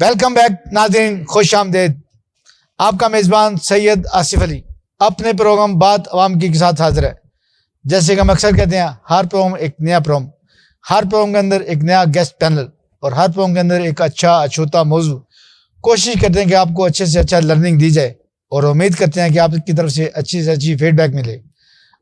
Welcome back ناظرین، خوش آمدید. آپ کا میزبان سید آصف علی اپنے پروگرام بات عوام کی کے ساتھ حاضر ہے. جیسے کہ ہم اکثر کہتے ہیں، ہر پروگرام ایک نیا پروگرام، ہر پروگرام کے اندر ایک نیا گیسٹ پینل، اور ہر پروگرام کے اندر ایک اچھا اچھوتا موضوع. کوشش کرتے ہیں کہ آپ کو اچھے سے اچھا لرننگ دی جائے، اور امید کرتے ہیں کہ آپ کی طرف سے اچھی فیڈ بیک ملے.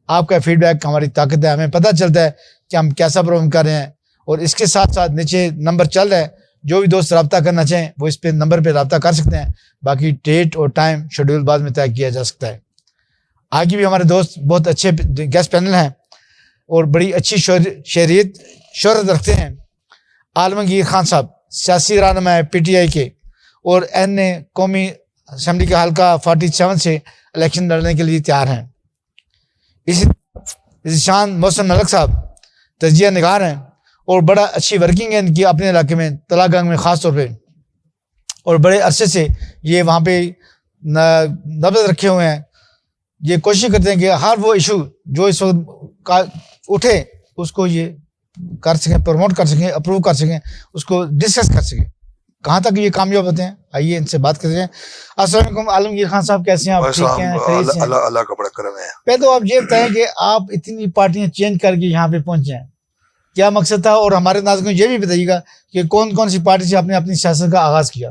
آپ کا فیڈ بیک ہماری طاقت ہے، ہمیں پتہ چلتا ہے کہ ہم کیسا پروگرام کر رہے ہیں. اور اس کے ساتھ ساتھ نیچے نمبر چل رہا ہے، جو بھی دوست رابطہ کرنا چاہیں وہ اس پہ نمبر پہ رابطہ کر سکتے ہیں. باقی ڈیٹ اور ٹائم شیڈول بعد میں طے کیا جا سکتا ہے. آگے بھی ہمارے دوست بہت اچھے گیسٹ پینل ہیں اور بڑی اچھی شہرت رکھتے ہیں. عالمگیر خان صاحب سیاسی رہنما ہے پی ٹی آئی کے، اور قومی اسمبلی کا حلقہ 47 سے الیکشن لڑنے کے لیے تیار ہیں. اسی شان محسن ملک صاحب تجزیہ نگار ہیں، اور بڑا اچھی ورکنگ ہے ان کی اپنے علاقے میں، تلا گنگ میں خاص طور پہ، اور بڑے عرصے سے یہ وہاں پہ نبض رکھے ہوئے ہیں. یہ کوشش کرتے ہیں کہ ہر وہ ایشو جو اس وقت اٹھے اس کو یہ کر سکیں، پروموٹ کر سکیں، اپروو کر سکیں، اس کو ڈسکس کر سکیں. کہاں تک یہ کامیاب ہوتے ہیں، آئیے ان سے بات کرتے ہیں. السلام علیکم عالمگیر خان صاحب، کیسے ہیں آپ؟ ٹھیک ہیں، خیریت سے ہیں؟ اللہ کا بڑا کرم ہے. پہلے تو آپ یہ بتائیں کہ آپ اتنی پارٹیاں چینج کر کے یہاں پہ پہنچے ہیں، کیا مقصد تھا؟ اور ہمارے ناظرین کو یہ بھی بتائیے گا کہ کون کون سی پارٹی سے آپ نے اپنی سیاست کا آغاز کیا.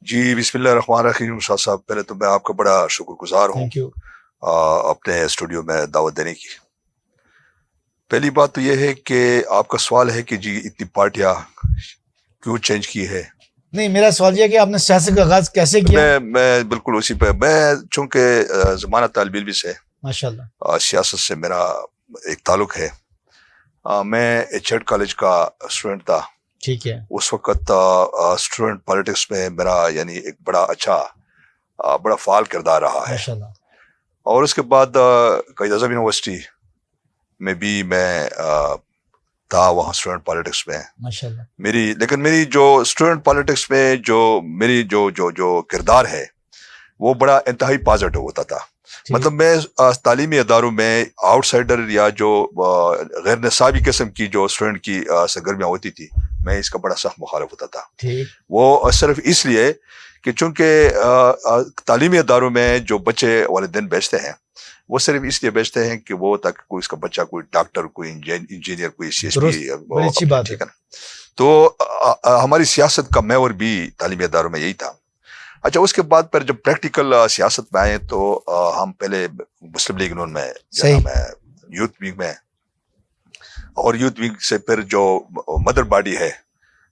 جی بسم اللہ الرحمن الرحیم. شاہ صاحب، پہلے تو میں آپ کا بڑا شکر گزار ہوں تھینک یو. اپنے اسٹوڈیو میں دعوت دینے کی. پہلی بات تو یہ ہے کہ آپ کا سوال ہے کہ جی اتنی پارٹیاں کیوں چینج کی ہے. نہیں، میرا سوال یہ ہے کہ آپ نے سیاست کا آغاز کیسے کیا؟ میں بالکل اسی پہ، میں چونکہ زمانہ طالب علم سے ماشاءاللہ سیاست سے میرا ایک تعلق ہے. میں ایچ ایڈ کالج کا اسٹوڈنٹ تھا. ٹھیک ہے. اس وقت اسٹوڈنٹ پالیٹکس میں میرا یعنی ایک بڑا اچھا بڑا فعال کردار رہا ہے. ماشاءاللہ. اور اس کے بعد قائد اعظم یونیورسٹی میں بھی میں تھا، وہاں اسٹوڈنٹ پالیٹکس میں. ماشاءاللہ. لیکن میری جو اسٹوڈنٹ پالیٹکس میں میری جو کردار ہے وہ بڑا انتہائی پازیٹیو ہوتا تھا. مطلب میں تعلیمی اداروں میں آؤٹ سائڈر یا جو غیر نصابی قسم کی جو اسٹوڈنٹ کی سرگرمیاں ہوتی تھی، میں اس کا بڑا سخت مخالف ہوتا تھا. وہ صرف اس لیے کہ چونکہ تعلیمی اداروں میں جو بچے والدین بیچتے ہیں وہ صرف اس لیے بیچتے ہیں کہ وہ تاکہ کوئی اس کا بچہ کوئی ڈاکٹر، کوئی انجینئر، کوئی سی ایس پی. ٹھیک ہے نا. تو ہماری سیاست کا محور بھی تعلیمی اداروں میں یہی تھا. اچھا، اس کے بعد پھر جب پریکٹیکل سیاست میں آئے تو ہم پہلے مسلم لیگ نون میں، یوتھ ونگ میں، اور یوتھ ونگ سے پھر جو مدر باڈی ہے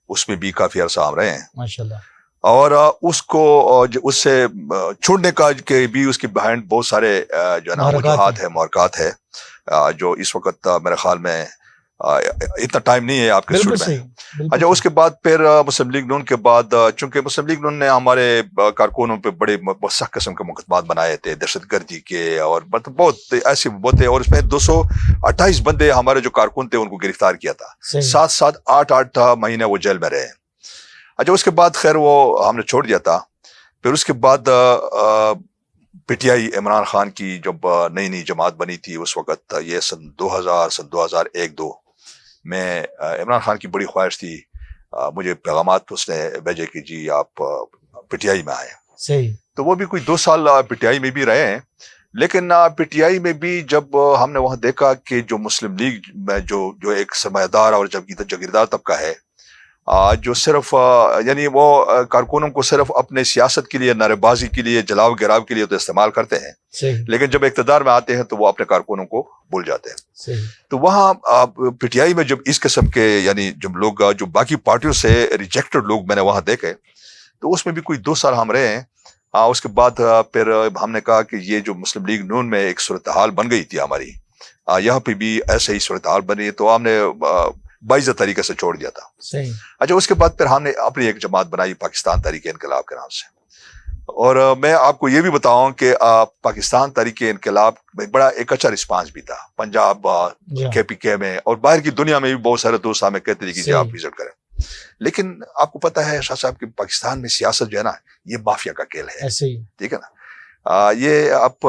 اس میں بھی کافی عرصہ ہم رہے ہیں. ماشاءاللہ. اور اس کو اس سے چھوڑنے کا کہ بھی اس کے بہائنڈ بہت سارے جو ہے نا وجوہات ہے، محرکات ہے، جو اس وقت میرے خیال میں اتنا ٹائم نہیں ہے آپ کے اسٹوڈیو میں. اچھا، اس کے بعد پھر مسلم لیگ نون کے بعد، چونکہ مسلم لیگ نون نے ہمارے کارکنوں پہ بڑے سخت قسم کے مقدمات بنائے تھے دہشت گردی کے، اور بہت ایسے بہت، اور اس میں 228 بندے ہمارے جو کارکن تھے ان کو گرفتار کیا تھا. 7 8 مہینے وہ جیل میں رہے. اچھا، اس کے بعد خیر وہ ہم نے چھوڑ دیا تھا. پھر اس کے بعد پی ٹی آئی عمران خان کی جب نئی جماعت بنی تھی اس وقت، یہ سن 2001-2 میں عمران خان کی بڑی خواہش تھی، مجھے پیغامات اس نے بھیجے کہ جی آپ پی ٹی آئی میں آئیں. صحیح. تو وہ بھی کوئی 2 سال پی ٹی آئی میں بھی رہے ہیں. لیکن پی ٹی آئی میں بھی جب ہم نے وہاں دیکھا کہ جو مسلم لیگ میں جو ایک سرمایہ دار اور جاگیردار طبقہ ہے، جو صرف یعنی وہ کارکنوں کو صرف اپنے سیاست کے لیے، نعرے بازی کے لیے، جلاؤ گراؤ کے لیے تو استعمال کرتے ہیں، لیکن جب اقتدار میں آتے ہیں تو وہ اپنے کارکنوں کو بھول جاتے ہیں. تو وہاں پی ٹی آئی میں جب اس قسم کے یعنی جب لوگ جو باقی پارٹیوں سے ریجیکٹڈ لوگ میں نے وہاں دیکھے، تو اس میں بھی کوئی 2 سال ہم رہے ہیں. اس کے بعد پھر ہم نے کہا کہ یہ جو مسلم لیگ نون میں ایک صورتحال بن گئی تھی ہماری، یہاں پہ بھی ایسے ہی صورتحال بنی، تو ہم نے باعث طریقے سے چھوڑ دیا تھا. اچھا، اس کے بعد پھر ہم نے اپنی ایک جماعت بنائی پاکستان تحریک انقلاب کے نام سے. اور میں آپ کو یہ بھی بتاؤں کہ پاکستان تحریک انقلاب میں بڑا ایک اچھا رسپانس بھی تھا پنجاب، کے پی کے میں، اور باہر کی دنیا میں بھی بہت سارے دوست ہمیں کہتے تھے کہ جی آپ وزٹ کریں. لیکن آپ کو پتہ ہے شاہ صاحب کہ پاکستان میں سیاست جو ہے نا یہ مافیا کا کھیل ہے. ٹھیک ہے نا. یہ آپ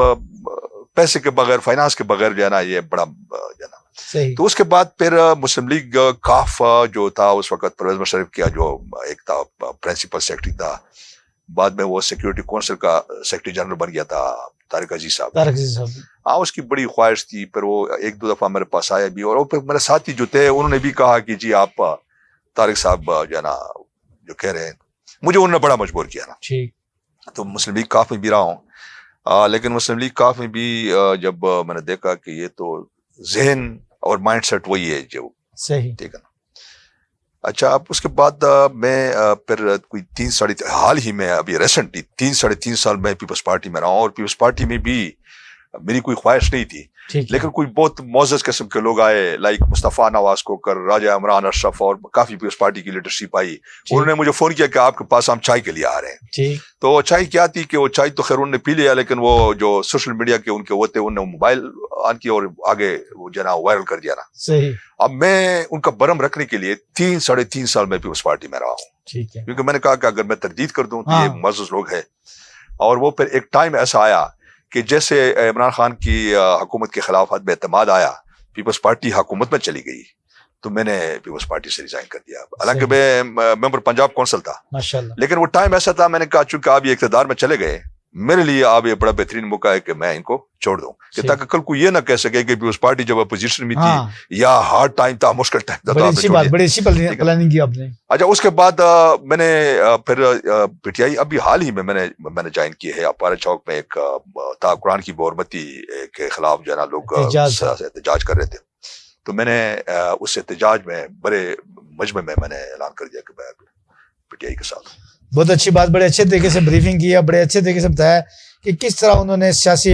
پیسے کے بغیر، فائنانس کے بغیر جو ہے نا یہ بڑا جو ہے نا صحیح. تو اس کے بعد پھر مسلم لیگ کاف جو تھا اس وقت پرویز مشرف کیا جو ایک تھا پرنسپل سیکرٹری تھا, بعد میں وہ سیکورٹی کونسل کا سیکرٹری جنرل بن گیا تھا طارق عزیز صاحب. ہاں اس کی بڑی خواہش تھی. پھر وہ ایک دو دفعہ میرے پاس آیا بھی, اور پھر میرے ساتھی جو تھے انہوں نے بھی کہا کہ جی آپ طارق صاحب جو ہے نا جو کہہ رہے ہیں, مجھے انہوں نے بڑا مجبور کیا نا. تو مسلم لیگ کاف میں بھی رہا ہوں, لیکن مسلم لیگ کاف میں بھی جب میں نے دیکھا کہ یہ تو ذہن اور مائنڈ سیٹ وہی ہے جو صحیح ٹھیک ہے نا. اچھا اب اس کے بعد میں پھر کوئی حال ہی میں ابھی ریسنٹلی 3.5 سال میں پیپلز پارٹی میں رہا ہوں, اور پیپلز پارٹی میں بھی میری کوئی خواہش نہیں تھی, لیکن کوئی بہت معزز قسم کے لوگ آئے لائک مصطفیٰ نواز کوکر, راجہ عمران اشرف, اور کافی پیپلز پارٹی کی لیڈرشپ آئی. انہوں نے مجھے فون کیا کہ آپ کے پاس ہم چائے کے لیے آ رہے ہیں. تو چائے کیا تھی کہ وہ چائے تو خیر انہوں نے پی لیا, لیکن وہ جو سوشل میڈیا کے ان کے وہ تھے انہوں نے موبائل آن کیا اور آگے وہ جو نا وائرل کر دیا نا. صحیح. اب میں ان کا برم رکھنے کے لیے 3.5 سال میں پیپلز پارٹی میں رہا ہوں, کیونکہ میں نے کہا کہ اگر میں تردید کر دوں تو یہ معزز لوگ ہیں. اور وہ پھر ایک ٹائم ایسا آیا کہ جیسے عمران خان کی حکومت کے خلاف عدم اعتماد آیا, پیپلز پارٹی حکومت میں چلی گئی, تو میں نے پیپلز پارٹی سے ریزائن کر دیا. حالانکہ میں ممبر پنجاب کونسل تھا, لیکن وہ ٹائم ایسا تھا, میں نے کہا چونکہ آپ یہ اقتدار میں چلے گئے, میرے لیے آپ یہ بڑا بہترین موقع ہے کہ میں ان کو چھوڑ دوں, کہ تاکہ کل کو یہ نہ کہہ سکے کہ پیپلز پارٹی جب اپوزیشن میں تھی یا ہارڈ ٹائم تھا, مشکل ٹائم تھا. بڑی اچھی پلاننگ کی آپ نے. اچھا اس کے بعد میں نے پھر پی ٹی آئی ابھی حال ہی میں نے جوائن کی ہے. اپارا چوک میں ایک تھا قرآن کی بورمتی کے خلاف جو ہے نا لوگ احتجاج کر رہے تھے, تو میں نے اس احتجاج میں بڑے مجمع میں نے اعلان کر دیا کہ میں پی ٹی آئی کے ساتھ. بہت اچھی بات, بڑے اچھے طریقے سے بریفنگ کی ہے, بڑے اچھے طریقے سے بتایا کہ کس طرح انہوں نے سیاسی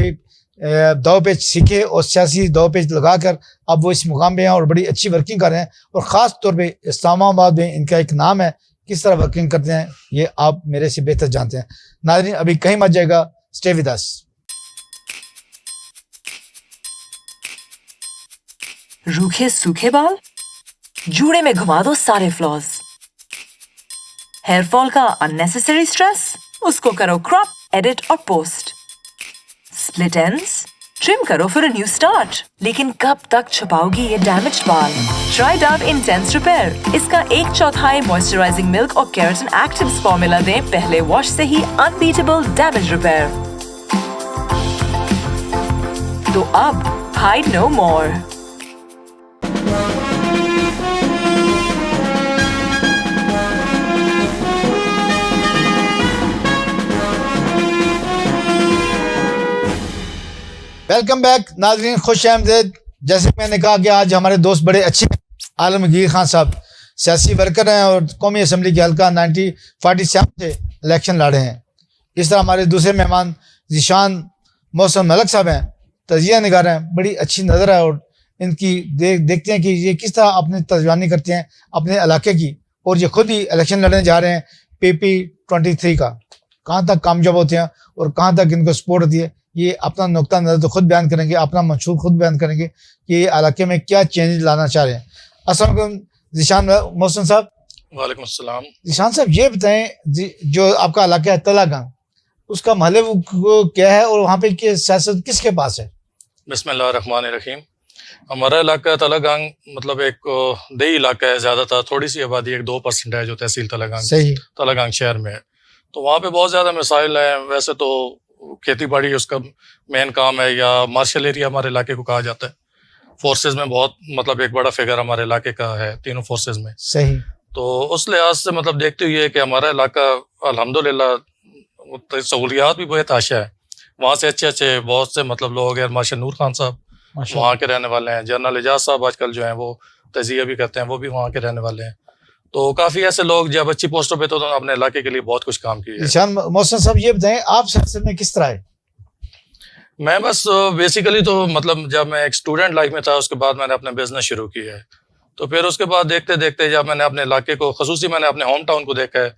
دو پیچ سیکھے اور سیاسی دو پیچ لگا کر اب وہ اس مقام پہ ہیں اور بڑی اچھی ورکنگ کر رہے ہیں. اور خاص طور پہ اسلام آباد میں ان کا ایک نام ہے, کس طرح ورکنگ کرتے ہیں یہ آپ میرے سے بہتر جانتے ہیں. ناظرین ابھی کہیں مت جائے گا, اسٹے ود اس. روکھے سوکھے بال جوڑے میں گھما دو سارے فلاز. ہیئر فال کا اننیسیسری اسٹریس, اس کو کرو کراپ, ایڈٹ اور پوسٹ. سپلٹ اینڈز ٹرم کرو فور اے نیو اسٹارٹ. لیکن کب تک چھپاؤ گی یہ ڈیمیجڈ بال؟ Try Dove intense repair. اس کا 1/4 موئسچرائزنگ ملک اور کیراٹن ایکٹیوز فارمولا دیں پہلے واش سے ہی انبیٹیبل ڈیمیج ریپیئر. تو اب ہائڈ نو مور. ویلکم بیک ناظرین, خوش آمدید. جیسے میں نے کہا کہ آج ہمارے دوست بڑے اچھے ہیں. عالمگیر خان صاحب سیاسی ورکر ہیں اور قومی اسمبلی کے حلقہ 1947 سے الیکشن لڑے ہیں. اس طرح ہمارے دوسرے مہمان ذیشان محسن ملک صاحب ہیں, تجزیہ نگار ہیں, بڑی اچھی نظر ہے, اور ان کی دیکھتے ہیں کہ یہ کس طرح اپنی ترجمانی کرتے ہیں اپنے علاقے کی, اور یہ خود ہی الیکشن لڑنے جا رہے ہیں PP23 کا. کہاں تک کامیاب ہوتے ہیں اور کہاں تک ان کو سپورٹ ہوتی ہے, یہ اپنا نقطہ نظر تو خود بیان کریں گے, اپنا منشور خود بیان کریں گے کہ یہ علاقے میں کیا چینج لانا چاہ رہے ہیں. السلام علیکم ذیشان محسن صاحب. وعلیکم السلام. ذیشان صاحب یہ بتائیں جو آپ کا علاقہ ہے تلا گنگ, اس کا محلے کیا ہے اور وہاں پہ سیاست کس کے پاس ہے؟ بسم اللہ الرحمن الرحیم. ہمارا علاقہ تلا گنگ مطلب ایک دیہی علاقہ ہے, زیادہ تر تھوڑی سی آبادی 1-2% ہے جو تحصیل تلا گنگ شہر میں ہے. تو وہاں پہ بہت زیادہ مسائل ہیں. ویسے تو کھیتی باڑی اس کا مین کام ہے, یا مارشل ایریا ہمارے علاقے کو کہا جاتا ہے. فورسز میں بہت مطلب ایک بڑا فگر ہمارے علاقے کا ہے تینوں فورسز میں. صحیح. تو اس لحاظ سے مطلب دیکھتے ہوئے کہ ہمارا علاقہ الحمدللہ سہولیات بھی بہت آشا ہے. وہاں سے اچھے بہت سے مطلب لوگ ہیں. مارشل نور خان صاحب وہاں کے رہنے والے ہیں. جنرل اعجاز صاحب آج کل جو ہیں وہ تجزیہ بھی کرتے ہیں, وہ بھی وہاں کے رہنے والے ہیں. تو کافی ایسے لوگ جب اچھی پوسٹوں پہ تو اپنے علاقے کے لیے بہت کچھ کام کیے. ذیشان محسن صاحب یہ بتائیں آپ سیاست میں کس طرح ہے؟ میں بس بیسیکلی تو مطلب جب میں ایک اسٹوڈنٹ لائف میں تھا اس کے بعد میں نے اپنا بزنس شروع کیا ہے. تو پھر اس کے بعد دیکھتے دیکھتے جب میں نے اپنے علاقے کو, خصوصی میں نے اپنے ہوم ٹاؤن کو دیکھا ہے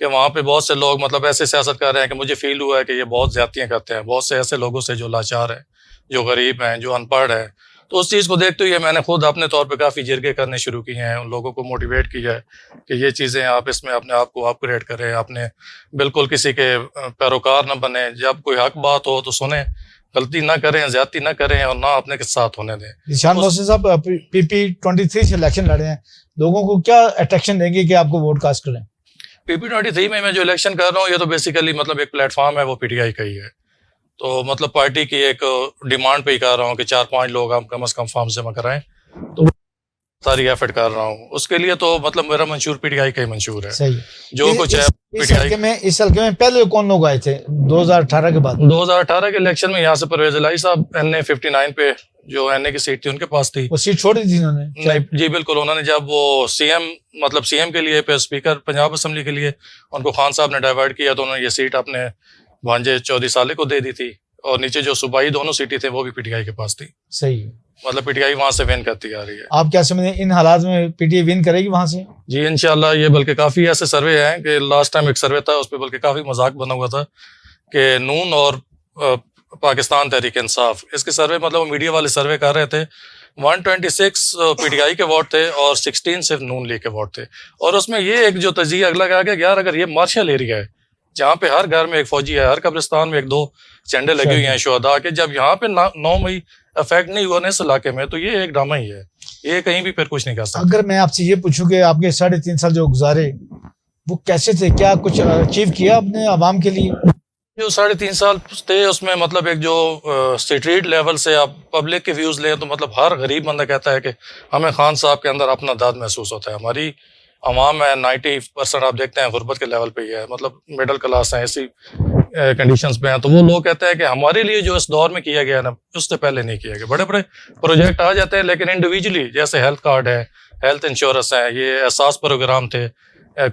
کہ وہاں پہ بہت سے لوگ مطلب ایسے سیاست کر رہے ہیں کہ مجھے فیل ہوا ہے کہ یہ بہت زیادتیاں کرتے ہیں. بہت سے ایسے لوگوں سے جو لاچار ہیں, جو غریب ہیں, جو ان پڑھ ہیں. تو اس چیز کو دیکھتے ہوئے میں نے خود اپنے طور پہ کافی جرگے کرنے شروع کیے ہیں, ان لوگوں کو موٹیویٹ کیا ہے کہ یہ چیزیں آپ اس میں اپنے آپ کو اپ گریڈ کریں, اپنے بالکل کسی کے پیروکار نہ بنیں, جب کوئی حق بات ہو تو سنیں, غلطی نہ کریں, زیادتی نہ کریں اور نہ اپنے کے ساتھ ہونے دیں. ذیشان محسن صاحب PP23 سے الیکشن لڑے ہیں, لوگوں کو کیا اٹریکشن دیں گے کہ آپ کو ووٹ کاسٹ کریں؟ PP23 میں جو الیکشن کر رہا ہوں یہ تو بیسیکلی مطلب ایک پلیٹ فارم ہے, وہ PTI کا ہی ہے. تو مطلب پارٹی کی ایک ڈیمانڈ پہ ہی کر رہا ہوں کہ 4-5 لوگ ہم کم از کم فارم جمع کرائیں, تو ساری ایفرٹ کر رہا ہوں اس کے لیے. تو مطلب میرا منشور PTI کا ہی منشور ہے. صحیح. جو کچھ ہے اس حلقے میں پہلے کون لوگ آئے تھے 2018 کے بعد؟ 2018 کے الیکشن میں یہاں سے پرویز الہی صاحب NA59 پہ جو NA کی سیٹ تھی ان کے پاس تھی, وہ سیٹ چھوڑ دی تھی انہوں نے. نہیں جی بالکل, انہوں نے جب وہ سی ایم کے لیے پہ اسپیکر پنجاب اسمبلی کے لیے ان کو خان صاحب نے ڈائیورٹ کیا, تو انہوں نے یہ سیٹ اپنے بھانجے چودھری صالح کو دے دی تھی, اور نیچے جو صوبائی دونوں سیٹیں تھیں وہ بھی PTI کے پاس تھی. صحیح. مطلب PTI وہاں سے ون کرتی آ رہی ہے. آپ کیا سمجھیں ان حالات میں PTI ون کرے گی وہاں سے؟ جی انشاءاللہ. یہ بلکہ کافی ایسے سروے ہیں کہ لاسٹ ٹائم ایک سروے تھا اس پہ بلکہ کافی مذاق بنا ہوا تھا کہ نون اور پاکستان تحریک انصاف, اس کے سروے مطلب وہ میڈیا والے سروے کر رہے تھے, 126 PTI کے ووٹ تھے اور 16 صرف نون لیگ کے ووٹ تھے. اور اس میں یہ ایک جو تجزیہ اگلا کہا گیا کہ یار اگر یہ مارشل ایریا ہے جہاں پہ ہر گھر میں ایک فوجی ہے, ہر قبرستان میں 1-2 جھنڈے لگے ہوئے ہیں شہداء کے, جب یہاں پہ 9 مئی افیکٹ نہیں ہوا اس علاقے میں, تو یہ ایک ڈرامہ ہی ہے, یہ کہیں بھی پھر کچھ نہیں کر سکتا. اگر میں آپ سے یہ پوچھوں کہ آپ کے 3.5 سال جو گزارے وہ کیسے تھے, کیا کچھ اچیو کیا اپنے عوام کے لیے؟ جو 3.5 سال تھے اس میں مطلب ایک جو اسٹریٹ لیول سے آپ پبلک کے ویوز لیں تو مطلب ہر غریب بندہ کہتا ہے کہ ہمیں خان صاحب کے اندر اپنا داد محسوس ہوتا ہے. ہماری عوام ہے 90% آپ دیکھتے ہیں غربت کے لیول پہ ہی ہے, مطلب مڈل کلاس ہیں, ایسی کنڈیشنز پہ ہیں. تو وہ لوگ کہتے ہیں کہ ہمارے لیے جو اس دور میں کیا گیا نا اس سے پہلے نہیں کیا گیا. بڑے بڑے پروجیکٹ آ جاتے ہیں لیکن انڈیویجولی جیسے ہیلتھ کارڈ ہے, ہیلتھ انشورنس ہے, یہ احساس پروگرام تھے,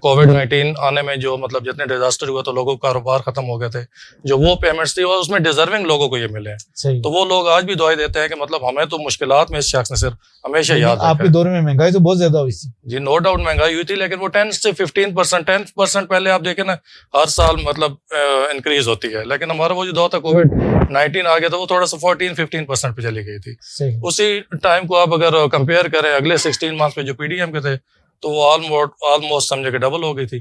کووڈ-19 آنے میں جو مطلب جتنے ڈیزاسٹر ہوا تو لوگوں کا کاروبار ختم ہو گئے تھے, جو وہ پیمنٹس تھی اور اس میں ڈیزرونگ لوگوں کو یہ ملے ہیں. تو وہ لوگ آج بھی دعائیں دیتے ہیں کہ مطلب ہمیں تو مشکلات میں اس شخص نے صرف ہمیشہ یاد رکھا. آپ کے دور میں مہنگائی تو بہت زیادہ ہوئی تھی. جی نو ڈاؤٹ مہنگائی ہوئی تھی, لیکن وہ 10 سے 15% پہلے آپ دیکھیں نا ہر سال مطلب انکریز ہوتی ہے, لیکن ہمارا وہ جو دور تھا کووڈ-19 آ گیا تو وہ تھوڑا سا 14-15% پہ چلی گئی تھی. اسی ٹائم کو آپ اگر کمپیئر کریں اگلے 16 منتھ پہ جو PDM کے تھے تو وہ آلموسٹ سمجھے کہ ڈبل ہو گئی تھی,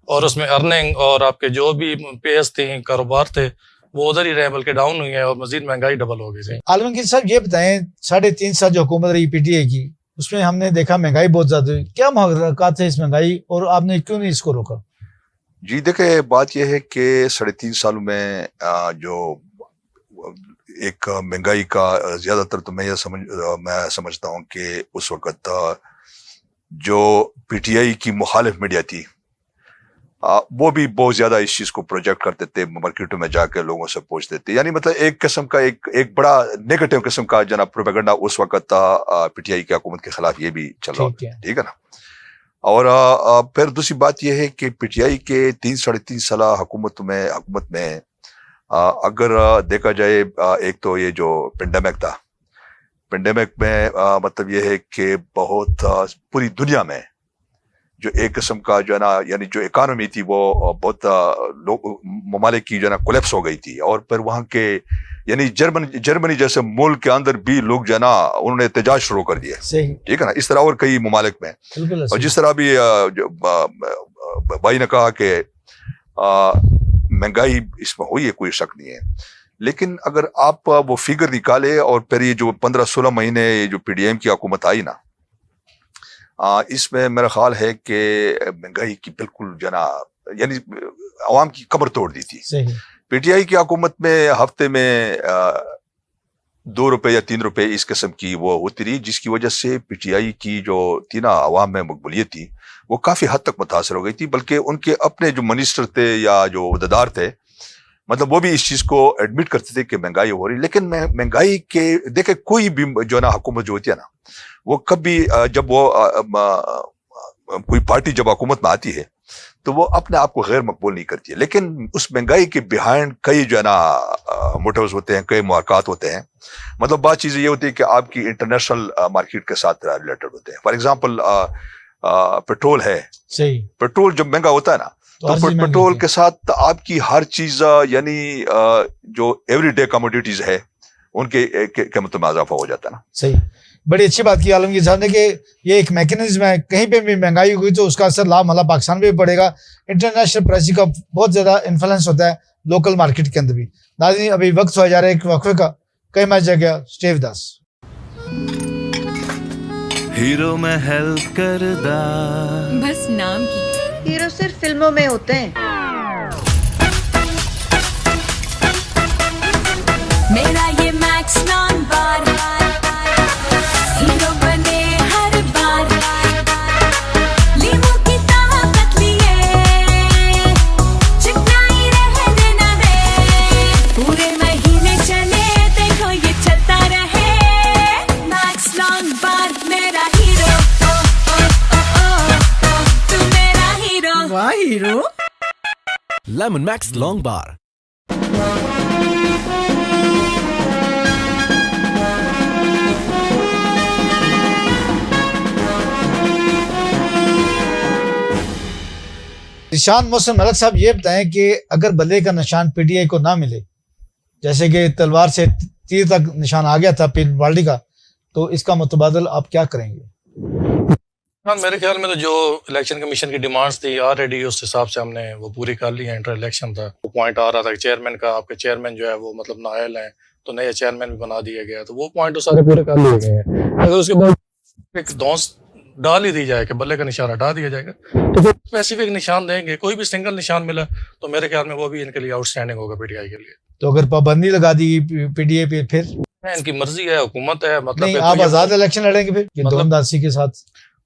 اور اس میں ارننگ اور آپ کے جو بھی پیز تھیں, کاروبار تھے, وہ ادھر ہی رہے بلکہ ڈاؤن ہوئی ہیں, اور مزید مہنگائی ڈبل ہو گئی تھی. عالمگیر صاحب یہ بتائیں 3.5 سال جو حکومت رہی PTI کی, اس میں ہم نے دیکھا مہنگائی بہت زیادہ ہوئی, کیا محرکات تھے اس مہنگائی اور آپ نے کیوں نہیں اس کو روکا؟ جی دیکھیں بات یہ ہے کہ 3.5 سالوں میں جو ایک مہنگائی کا زیادہ تر تو میں سمجھتا ہوں کہ اس وقت جو PTI کی مخالف میڈیا تھی وہ بھی بہت زیادہ اس چیز کو پروجیکٹ کرتے تھے, مارکیٹوں میں جا کے لوگوں سے پوچھتے تھے, یعنی مطلب ایک قسم کا ایک بڑا نیگیٹو قسم کا جناب پروپیگنڈا اس وقت PTI کی حکومت کے خلاف یہ بھی چل رہا ہوتا ہے, ٹھیک ہے نا. اور پھر دوسری بات یہ ہے کہ PTI کے 3-3.5 سال حکومت میں اگر دیکھا جائے, ایک تو یہ جو پینڈیمک تھا, پینڈیمک میں مطلب یہ ہے کہ بہت پوری دنیا میں جو ایک قسم کا جو ہے نا یعنی جو اکانومی تھی وہ بہت ممالک کی جو ہے نا کولیپس ہو گئی تھی, اور پھر وہاں کے یعنی جرمنی جیسے ملک کے اندر بھی لوگ جو ہے نا انہوں نے احتجاج شروع کر دیا, ٹھیک ہے نا. اس طرح اور کئی ممالک میں, اور جس طرح بھی بھائی نے کہا کہ مہنگائی اس میں ہوئی ہے, کوئی شک نہیں ہے, لیکن اگر آپ وہ فگر نکالے اور پھر یہ جو 15-16 مہینے جو PDM کی حکومت آئی نا, اس میں میرا خیال ہے کہ مہنگائی کی بالکل جو ہے نا یعنی عوام کی کمر توڑ دی تھی. PTI کی حکومت میں ہفتے میں 2 روپے یا 3 روپے اس قسم کی وہ ہوتی رہی, جس کی وجہ سے PTI کی جو تھی نا عوام میں مقبولیت تھی وہ کافی حد تک متاثر ہو گئی تھی. بلکہ ان کے اپنے جو منسٹر تھے یا جو عہدیدار تھے مطلب وہ بھی اس چیز کو ایڈمٹ کرتے تھے کہ مہنگائی ہو رہی, لیکن مہنگائی کے دیکھیں کوئی بھی جو ہے نا حکومت جو ہوتی ہے نا وہ کبھی جب وہ کوئی پارٹی جب حکومت میں آتی ہے تو وہ اپنے آپ کو غیر مقبول نہیں کرتی ہے, لیکن اس مہنگائی کے بیہائنڈ کئی جو ہے نا موٹیوز ہوتے ہیں, کئی محرکات ہوتے ہیں. مطلب بات چیزیں یہ ہوتی ہے کہ آپ کی انٹرنیشنل مارکیٹ کے ساتھ ریلیٹڈ ہوتے ہیں. فار ایگزامپل پیٹرول ہے, پیٹرول جب مہنگا ہوتا ہے نا تو پیٹرول کے ساتھ آپ کی ہر چیز یعنی جو ایوری ڈے کموڈیٹیز ہے ان کے قیمتوں میں اضافہ ہو جاتا ہے نا. صحیح, بڑی اچھی بات کی عالمگیر صاحب نے کہ یہ ایک میکنزم ہے, کہیں پہ بھی مہنگائی ہوئی تو اس کا اثر لا محلہ پاکستان پہ بھی پڑے گا, انٹرنیشنل پرائسنگ کا بہت زیادہ انفلوئنس ہوتا ہے لوکل مارکیٹ کے اندر بھی. ناظرین ابھی وقت ہو جا رہا ہے ایک وقفے کا, کہیں میں جگہ اسٹے ود اس. ہیرو میں ہیلپ کردہ بس نام کی, ہیرو صرف فلموں میں ہوتے ہیں. میرا یہ میکس نان بار, ہیرو بنے ہر بار, لیمو کی طاقت لیے چکنائی رہنے نہ دے, پورے مہینے چلے دیکھو یہ چلتا رہے, میکس نان بار میرا ہیرو, تو میرا ہیرو. واہ ہیرو. لیمن میکس لانگ بار. ذیشان محسن ملک صاحب یہ بتائیں کہ اگر بلے کا نشان پی ٹی آئی کو نہ ملے, جیسے کہ تلوار سے تیر تک نشان آ گیا تھا پین والڈی کا, تو اس کا متبادل آپ کیا کریں گے؟ ہاں میرے خیال میں تو جو الیکشن کمیشن کی ڈیمانڈس تھی آلریڈی اس حساب سے ہم نے وہ پوری کر لی ہے. انٹر الیکشن تھا, وہ پوائنٹ آ رہا تھا کہ چیئرمین کا, آپ کے چیئرمین جو ہے وہ مطلب نااہل ہیں, تو نئے چیئرمین بھی بنا دیے گیا, تو وہ پوائنٹ تو سارے پورے کر لیے گئے ہیں. اگر اس کے بعد ایک دونس ڈال ہی دی جائے کہ بلے کا نشان ہٹا دیا جائے گا, تو پھر اسپیسیفک نشان دیں گے. کوئی بھی سنگل نشان ملا تو میرے خیال میں وہ بھی ان کے لیے آؤٹ اسٹینڈنگ ہوگا پی ٹی آئی کے لیے. تو اگر پابندی لگا دی پی ٹی آئی پہ پھر ان کی مرضی ہے, حکومت ہے, مطلب نہیں آپ آزاد الیکشن لڑیں گے پھر یہ دو اندازی کے ساتھ؟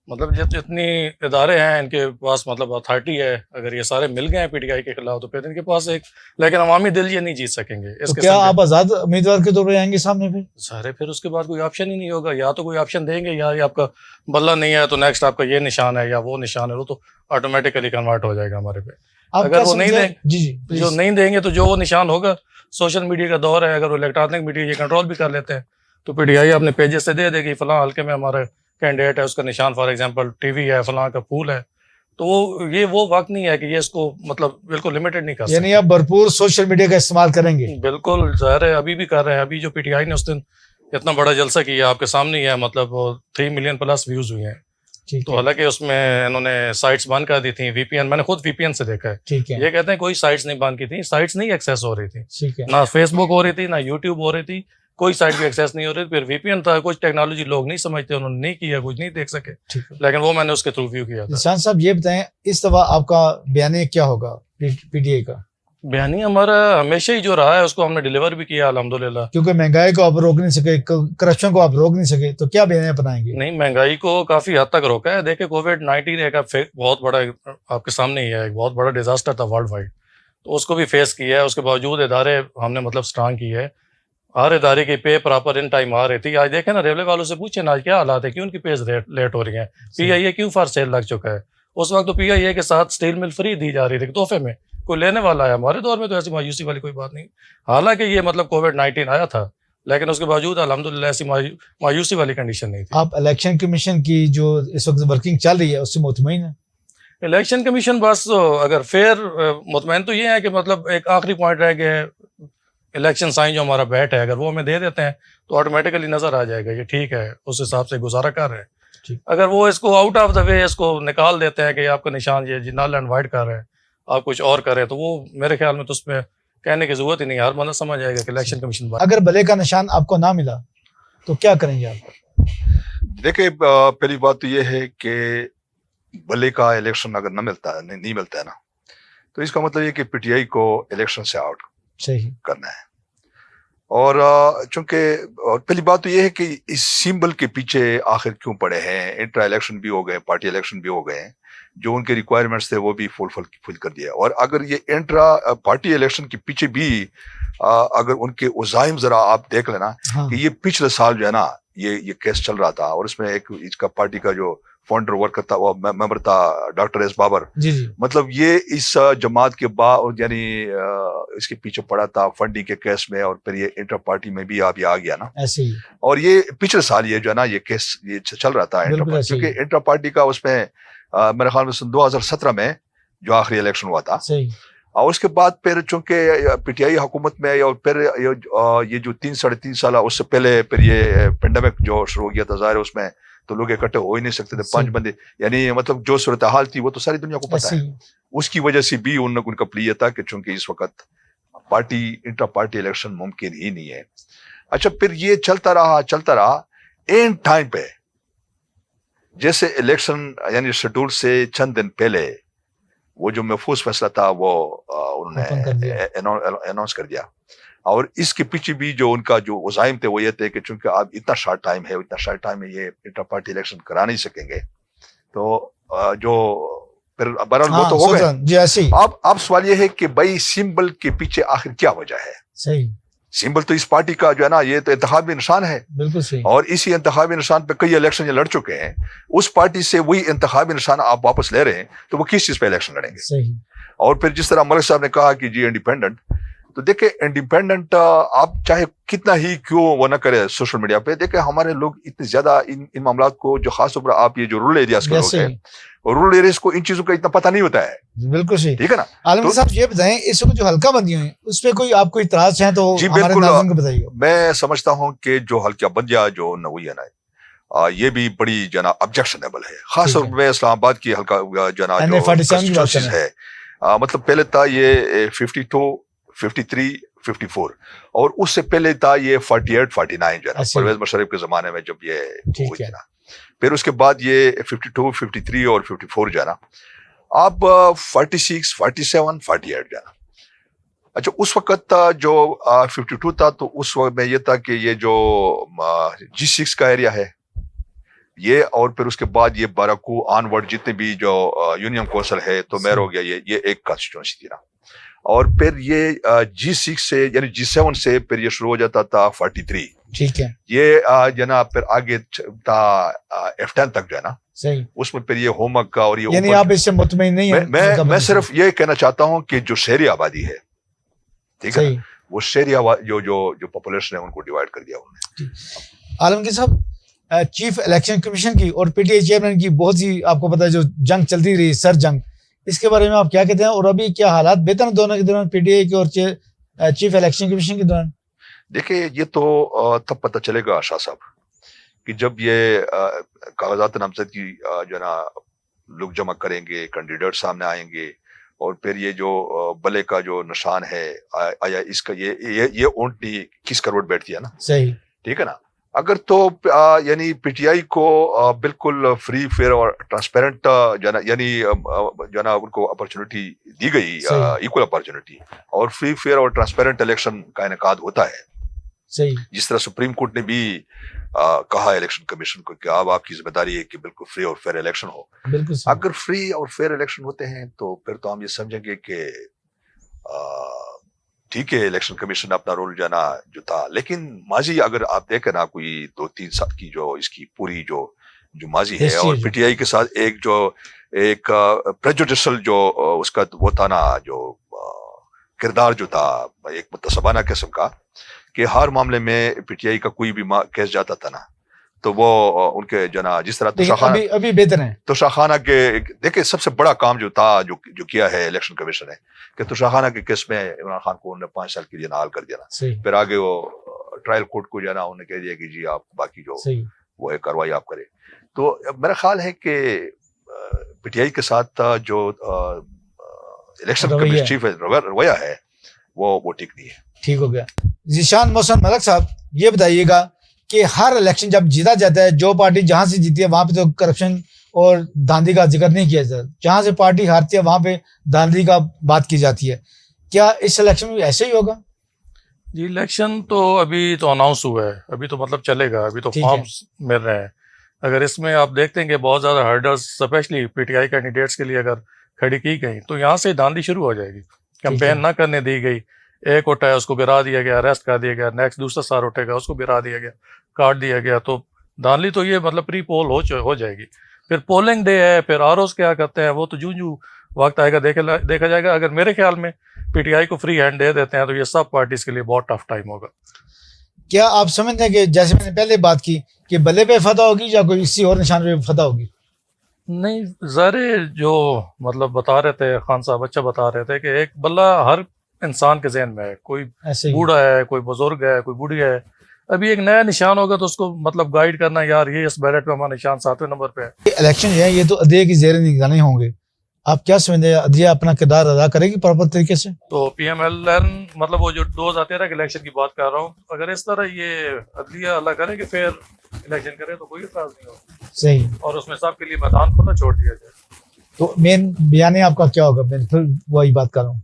مطلب جتنی ادارے ہیں ان کے پاس مطلب اتھارٹی ہے, اگر یہ سارے مل گئے ہیں پی ٹی آئی کے خلاف تو پھر ان کے پاس ایک, لیکن عوامی دل یہ نہیں جیت سکیں گے. تو کیا آپ آزاد امیدوار کے طور پہ آئیں گے سامنے پھر؟ سارے پھر اس کے بعد کوئی آپشن ہی نہیں ہوگا, یا تو کوئی آپشن دیں گے یا آپ کا بلہ نہیں ہے تو نیکسٹ آپ کا یہ نشان ہے یا وہ نشان ہے, وہ تو آٹومیٹیکلی کنورٹ ہو جائے گا ہمارے پہ. اگر وہ نہیں دیں جو نہیں دیں گے تو جو وہ نشان ہوگا, سوشل میڈیا کا دور ہے, اگر وہ الیکٹرانک میڈیا یہ کنٹرول بھی کر لیتے ہیں تو پی ٹی آئی اپنے پیجز سے دے دے گی فلاں حلقے میں ہمارا کینڈیڈیٹ ہے, اس کا نشان فار ایگزامپل ٹی وی ہے, فلاں کا پھول ہے. تو وہ وقت نہیں ہے کہ یہ اس کو مطلب بالکل لمیٹڈ نہیں کر سکتے. یعنی آپ بھرپور سوشل میڈیا کا استعمال کریں گے؟ بالکل ظاہر ہے, ابھی بھی کر رہے ہیں. ابھی جو پی ٹی آئی نے اس دن اتنا بڑا جلسہ کیا آپ کے سامنے ہی ہے, مطلب 3 ملین پلس ویوز ہوئے ہیں. تو حالانکہ اس میں انہوں نے سائٹس بند کر دی تھیں, وی پی این, میں نے خود وی پی این سے دیکھا ہے. یہ کہتے ہیں کوئی سائٹس نہیں بند کی تھی, سائٹس نہیں ایکسیس ہو رہی تھی, نہ فیس بک ہو رہی تھی, نہ یوٹیوب ہو رہی تھی, کوئی سائٹ بھی ایکسیس نہیں ہو رہی. پھر وی پی این تھا, کچھ ٹیکنالوجی لوگ نہیں سمجھتے, انہوں نے نہیں کیا, کچھ نہیں دیکھ سکے, لیکن وہ میں نے اس کے تھرو ویو کیا تھا. ذیشان صاحب یہ بتائیں اس دفعہ آپ کا بیانیہ کیا ہوگا پی ٹی آئی کا؟ بیانیہ ہمارا ہمیشہ ہی جو رہا ہے اس کو ہم نے ڈیلیور بھی کیا الحمدللہ. کیونکہ مہنگائی کو آپ روک نہیں سکے, کرپشن کو آپ روک نہیں سکے, تو کیا بیانیہ بنائیں گے؟ نہیں, مہنگائی کو کافی حد تک روکا ہے. دیکھیں کووڈ-19 ایک بہت بڑا آپ کے سامنے ہی ہے, ایک بہت بڑا ڈیزاسٹر تھا ورلڈ وائڈ, تو اس کو بھی فیس کیا ہے. اس کے باوجود ادارے ہم نے مطلب اسٹرانگ کی ہے, ہر ادارے کی پے پراپر ان ٹائم آ رہی تھی. آج دیکھیں نا ریلوے والوں سے پوچھیں نا آج کیا حالات ہے, کیوں ان کی پیز لیٹ ہو رہی ہیں. پی آئی اے کیوں فار سیل لگ چکا ہے, اس وقت تو پی آئی اے کے ساتھ اسٹیل مل فری دی جا رہی تھی تحفے میں, کوئی لینے والا ہے. ہمارے دور میں تو ایسی مایوسی والی کوئی بات نہیں, حالانکہ یہ مطلب کووڈ-19 آیا تھا, لیکن اس کے باوجود الحمدللہ ایسی مایوسی والی کنڈیشن نہیں تھی. آپ الیکشن کمیشن کی جو اس وقت ورکنگ چل رہی ہے اس سے مطمئن ہیں؟ الیکشن کمیشن بس اگر فیئر, مطمئن تو یہ ہے کہ مطلب ایک آخری پوائنٹ رہ گیا ہے, الیکشن سائن جو ہمارا بیٹ ہے اگر وہ ہمیں دے دیتے ہیں تو آٹومیٹیکلی نظر آ جائے گا یہ ٹھیک ہے, اس حساب سے گزارا کر رہے ہیں. اگر وہ اس کو آؤٹ آف دا وے اس کو نکال دیتے ہیں کہ آپ کا نشان یہ نل اینڈ وائٹ کر رہے ہیں, آپ کچھ اور کریں, تو وہ میرے خیال میں تو اس میں کہنے کی ضرورت ہی نہیں, ہر بندہ سمجھ جائے گا کہ الیکشن کمیشن. اگر بلے کا نشان آپ کو نہ ملا تو کیا کریں گے آپ؟ دیکھیں پہلی بات تو یہ ہے کہ بلے کا الیکشن اگر نہیں ملتا ہے نا, تو اس کا مطلب یہ کہ پی ٹی آئی کو الیکشن سے آؤٹ کرنا ہے. اور چونکہ پہلی بات تو یہ ہے کہ اس سمبل کے پیچھے آخر کیوں پڑے ہیں, انٹرا الیکشن بھی ہو گئے, پارٹی الیکشن بھی ہو گئے ہیں, جو ان کے ریکوائرمنٹس تھے وہ بھی فل کر دیا. اور اگر یہ انٹرا پارٹی الیکشن کے پیچھے بھی اگر ان کے عزائم ذرا آپ دیکھ لینا کہ یہ پچھلے سال جو ہے نا یہ کیس چل رہا تھا, اور اس میں ایک اس کا پارٹی کا جو فاؤنڈر ورکر تھا وہ ممبر تھا ڈاکٹر ایس بابر, مطلب یہ اس جماعت کے بعد یعنی اس کے پیچھے پڑا تھا فنڈنگ کے کیس میں, اور پھر یہ انٹر پارٹی میں بھی آپ یہ آ گیا نا ایسے ہی. اور یہ پچھلے سال یہ جو ہے نا یہ کیس یہ چل رہا تھا کیونکہ انٹر پارٹی کا اس میں میرے خیال میں 2017 میں جو آخری الیکشن ہوا تھا, اور اس کے بعد پھر چونکہ پی ٹی آئی حکومت میں اور پھر یہ جو 3-3.5 سال اس سے پہلے پھر یہ پینڈیمک جو شروع ہو گیا تھا ظاہر اس میں تو لوگ اکٹھے ہو ہی نہیں سکتے تھے 5 بندے, یعنی مطلب جو صورتحال تھی وہ تو ساری دنیا کو پتہ ہے. اس کی وجہ سے بھی ان کا پلی یہ تھا کہ چونکہ اس وقت پارٹی انٹرا پارٹی الیکشن ممکن ہی نہیں ہے. اچھا پھر یہ چلتا رہا اینڈ ٹائم پہ جیسے الیکشن یعنی شیڈول سے چند دن پہلے وہ جو محفوظ فیصلہ تھا وہ انہوں نے اناؤنس کر دیا. اور اس کے پیچھے بھی جو ان کا جو عزائم تھے وہ یہ تھے کہ چونکہ اب اتنا شارٹ ٹائم میں یہ انٹر پارٹی الیکشن کرا نہیں سکیں گے تو جو پھر بہرحال وہ تو ہو گئے. اب سوال یہ ہے کہ بھائی سمبل کے پیچھے آخر کیا وجہ ہے؟ صحیح, سمبل تو اس پارٹی کا جو ہے نا یہ تو انتخابی نشان ہے. بالکل صحیح. اور اسی انتخابی نشان پہ کئی الیکشن یہ لڑ چکے ہیں. اس پارٹی سے وہی انتخابی نشان آپ واپس لے رہے ہیں تو وہ کس چیز پہ الیکشن لڑیں گے؟ صحیح. اور پھر جس طرح ملک صاحب نے کہا کہ جی انڈیپینڈنٹ, تو دیکھیں انڈیپینڈنٹ آپ چاہے کتنا ہی کیوں وہ نہ کرے سوشل میڈیا پہ, دیکھیں ہمارے لوگ اتنے زیادہ ان معاملات کو جو خاص طور پر آپ یہ جو رورل ایریاز کے لوگ ہیں رورل ایریاز کو ان چیزوں کا اتنا پتہ نہیں ہوتا ہے. بالکل صحیح, ٹھیک ہے نا. عالم صاحب یہ بتائیں اس وقت جو حلقہ بندیاں ہیں اس پہ کوئی آپ کو اعتراض ہیں تو جی ہمارے ناظرین کو بتائیے. میں سمجھتا ہوں کہ جو حلقہ بندیاں جو ہوئی ہے نا یہ بھی بڑی جنا آبجیکشنیبل ہے, خاص طور پر اسلام آباد کی حلقہ جنا جو ہے. مطلب پہلے تھا یہ 52, 53, 54 اور اس سے پہلے تھا یہ 48, 49 جو ہے نا پرویز مشرف کے زمانے میں جب یہ ہوئی تھی نا. پھر اس کے بعد یہ 52, 53 اور 54 جو ہے نا اب 46, 47, 48 جو ہے نا. اچھا اس وقت جو 52 تھا تو اس وقت میں یہ تھا کہ یہ جو G6 کا ایریا ہے یہ, اور پھر اس کے بعد یہ باراکو آن ورڈ جتنے بھی جو یونین کونسل ہے تو میر ہو گیا یہ ایک کانسٹیٹوئنسی تھی نا. اور پھر یہ G6 سے یعنی G7 سے پھر یہ شروع ہو جاتا تھا 43. ٹھیک ہے. یہ جو نا پھر آگے تھا F10 تک جو ہے نا صحیح, اس میں پھر یہ ہومک کا اور یہ یعنی آپ اس سے مطمئن نہیں ہیں. میں صرف یہ کہنا چاہتا ہوں کہ جو شہری آبادی ہے ٹھیک ہے وہ شہری جو پاپولیشن ہے ان کو ڈیوائڈ کر دیا انہوں نے. عالمگیر صاحب چیف الیکشن کمیشن کی اور پی ٹی آئی چیئرمین کی بہت سی آپ کو پتا ہے جو جنگ چلتی رہی سر جنگ, اس کے بارے میں آپ کیا کہتے ہیں اور ابھی کیا حالات بہتر ہیں دونوں کے دوران پی ٹی آئی کے اور چیف الیکشن کمیشن کے دوران؟ دیکھیں یہ تو تب پتہ چلے گا شاہ صاحب کہ جب یہ کاغذات نامزد کی جو نا لوگ جمع کریں گے, کینڈیڈیٹ سامنے آئیں گے اور پھر یہ جو بلے کا جو نشان ہے آیا اس کا یہ اونٹنی کس کروڑ بیٹھتی ہے نا. صحیح, ٹھیک ہے نا. اگر تو یعنی پی ٹی آئی کو بالکل فری فیئر اور ٹرانسپیرنٹ یعنی جو نا ان کو اپرچونٹی دی گئی ایکول اپرچونٹی اور فری فیئر اور ٹرانسپیرنٹ الیکشن کا انعقاد ہوتا ہے. صحیح, جس طرح سپریم کورٹ نے بھی کہا الیکشن کمیشن کو کہ اب آپ کی ذمہ داری ہے کہ بالکل فری اور فیئر الیکشن ہو. اگر فری اور فیئر الیکشن ہوتے ہیں تو پھر تو ہم یہ سمجھیں گے کہ ٹھیک ہے الیکشن کمیشن نے اپنا رول جو ہے نا جو تھا, لیکن ماضی اگر آپ دیکھیں نا کوئی 2-3 سال کی جو اس کی پوری جو ماضی ہے اور پی ٹی آئی کے ساتھ ایک پریجوڈیشل جو اس کا وہ تھا نا جو کردار جو تھا ایک متصبانہ قسم کا کہ ہر معاملے میں پی ٹی آئی کا کوئی بھی کیس جاتا تھا نا تو وہ ان کے جنا جس طرح ابھی بہتر ہیں توشاخانہ کے دیکھیں سب سے بڑا کام جو تھا جو کیا ہے الیکشن کمیشن نے کہ توشاخانہ کے کیس میں عمران خان کو انہوں نے 5 سال کے لیے نااہل کر دیا نا. پھر آگے وہ ٹرائل کورٹ کو جو ہے نا انہوں نے کہہ دیا کہ جی آپ باقی جو وہ ہے کاروائی آپ کریں. تو میرا خیال ہے کہ پی ٹی آئی کے ساتھ جو الیکشن کمیشن چیف رویہ ہے وہ ٹھیک نہیں ہے. ٹھیک ہو گیا. ذیشان محسن ملک صاحب یہ بتائیے گا کہ ہر الیکشن جب جیتا جاتا ہے جو پارٹی جہاں سے جیتی ہے وہاں پہ تو کرپشن اور دھاندلی کا ذکر نہیں کیا جاتا, جہاں سے پارٹی ہارتی ہے وہاں پہ دھاندلی کا بات کی جاتی ہے. کیا اس الیکشن میں ایسے ہی ہوگا؟ جی الیکشن تو ابھی تو اناؤنس ہوا ہے, ابھی تو مطلب چلے گا, ابھی تو فارمز مل رہے ہیں. اگر اس میں آپ دیکھتے ہیں کہ بہت زیادہ hurdles specially P T I candidates کے لیے اگر کھڑی کی گئی تو یہاں سے دھاندلی شروع ہو جائے گی. کیمپین نہ کرنے دی گئی, ایک اٹھایا اس کو گرا دیا گیا, اریسٹ کر دیا گیا, نیکسٹ دوسرا سار اٹھے گا اس کو گرا دیا گیا, کاٹ دیا گیا. تو دھاندلی تو یہ مطلب پری پول ہو جائے گی. پھر پولنگ ڈے ہے, پھر آر اوز کیا کرتے ہیں وہ تو جو وقت آئے گا دیکھا جائے گا. اگر میرے خیال میں پی ٹی آئی کو فری ہینڈ دے دیتے ہیں تو یہ سب پارٹیز کے لیے بہت ٹف ٹائم ہوگا. کیا آپ سمجھتے ہیں کہ جیسے میں نے پہلے بات کی کہ بلے پہ فتح ہوگی یا کوئی کسی اور نشان پہ فتح ہوگی؟ نہیں ظاہر جو مطلب بتا رہے تھے خان صاحب اچھا بتا رہے تھے کہ ایک بلہ ہر انسان کے ذہن میں ہے, کوئی ایسے بوڑھا ہے, کوئی بزرگ ہے, کوئی بوڑھی ہے, ابھی ایک نیا نشان ہوگا تو اس کو مطلب گائیڈ کرنا, یار یہ اس بیلٹ پہ ہمارا نشان 7ویں نمبر پہ ہے. الیکشن جو ہے یہ تو عدلیہ کی زیر نگرانی ہوں گے, آپ کیا سمجھتے ہیں عدلیہ اپنا کردار ادا کرے گی پراپر طریقے سے؟ تو پی ایم ایل این مطلب وہ جو 2013 کے الیکشن کی بات کر رہا ہوں, اگر اس طرح یہ عدلیہ اللہ کرے کہ پھر الیکشن کرے تو کوئی اعتراض نہیں ہوگا. صحیح. اور اس میں سب کے لیے میدان کھلا چھوڑ دیا جائے. تو مین بیانیہ آپ کا کیا ہوگا؟ میں پھر وہی بات کر رہا ہوں,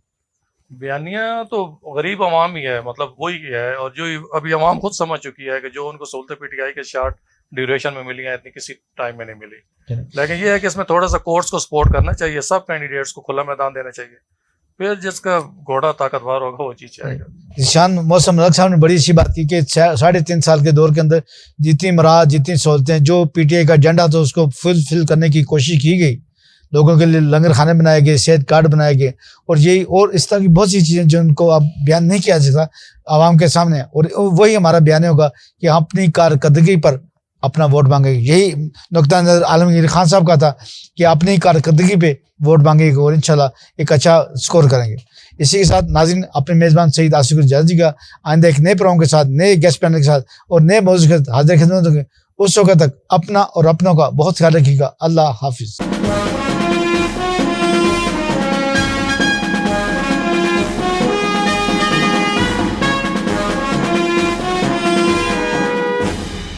بیانیہ تو غریب عوام ہی ہے, مطلب وہی ہے, اور جو ابھی عوام خود سمجھ چکی ہے کہ جو ان کو سہولتیں پی ٹی آئی کے شارٹ ڈیوریشن میں ملی ہیں اتنی کسی ٹائم میں نہیں ملی. لیکن یہ ہے کہ اس میں تھوڑا سا کورٹس کو سپورٹ کرنا چاہیے, سب کینڈیڈیٹس کو کھلا میدان دینا چاہیے, پھر جس کا گھوڑا طاقتور ہوگا وہ جیت جائے گا. ذیشان موسم ملک صاحب نے بڑی اچھی بات کی کہ 3.5 سال کے دور کے اندر جتنی مراحت جتنی سہولتیں جو پی ٹی آئی کا ایجنڈا تھا اس کو فل کرنے کی کوشش کی گئی. لوگوں کے لیے لنگر خانے بنائے گئے, صحت کارڈ بنائے گئے, اور یہی اور اس طرح کی بہت سی چیزیں جو ان کو اب بیان نہیں کیا جاتا عوام کے سامنے, اور وہی ہمارا بیان ہوگا کہ ہم اپنی کارکردگی پر اپنا ووٹ مانگے گے. یہی نقطہ نظر عالمگیر خان صاحب کا تھا کہ اپنی کارکردگی پہ ووٹ مانگے گے اور انشاءاللہ ایک اچھا سکور کریں گے. اسی کے ساتھ ناظرین اپنے میزبان سعید آصف کو اجازت دیجیے گا. آئندہ ایک نئے پروگرام کے ساتھ, نئے گیسٹ پینل کے ساتھ اور نئے موضوع کے ساتھ حاضر خدمت ہوں گے. اس وقت تک اپنا اور اپنوں کا بہت خیال رکھیے گا. اللہ حافظ.